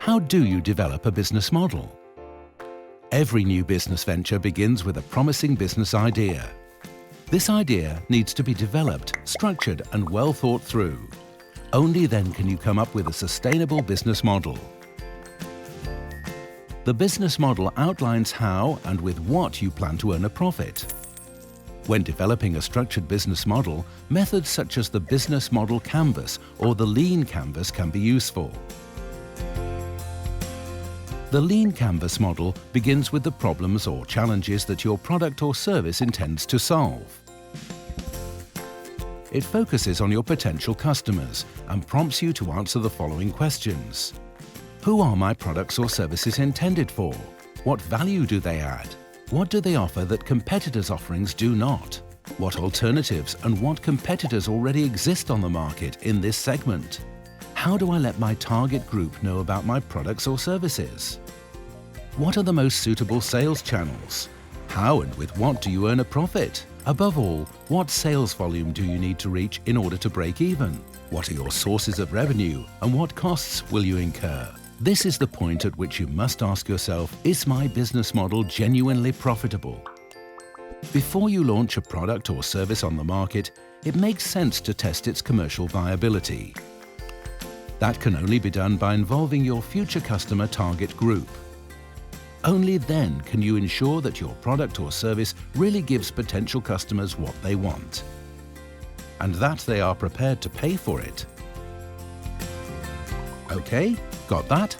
How do you develop a business model? Every new business venture begins with a promising business idea. This idea needs to be developed, structured and well thought through. Only then can you come up with a sustainable business model. The business model outlines how and with what you plan to earn a profit. When developing a structured business model, methods such as the business model canvas or the lean canvas can be useful. The lean canvas model begins with the problems or challenges that your product or service intends to solve. It focuses on your potential customers and prompts you to answer the following questions. Who are my products or services intended for? What value do they add? What do they offer that competitors' offerings do not? What alternatives and what competitors already exist on the market in this segment? How do I let my target group know about my products or services? What are the most suitable sales channels? How and with what do you earn a profit? Above all, what sales volume do you need to reach in order to break even? What are your sources of revenue and what costs will you incur? This is the point at which you must ask yourself, is my business model genuinely profitable? Before you launch a product or service on the market, it makes sense to test its commercial viability. That can only be done by involving your future customer target group. Only then can you ensure that your product or service really gives potential customers what they want, and that they are prepared to pay for it. Okay, got that?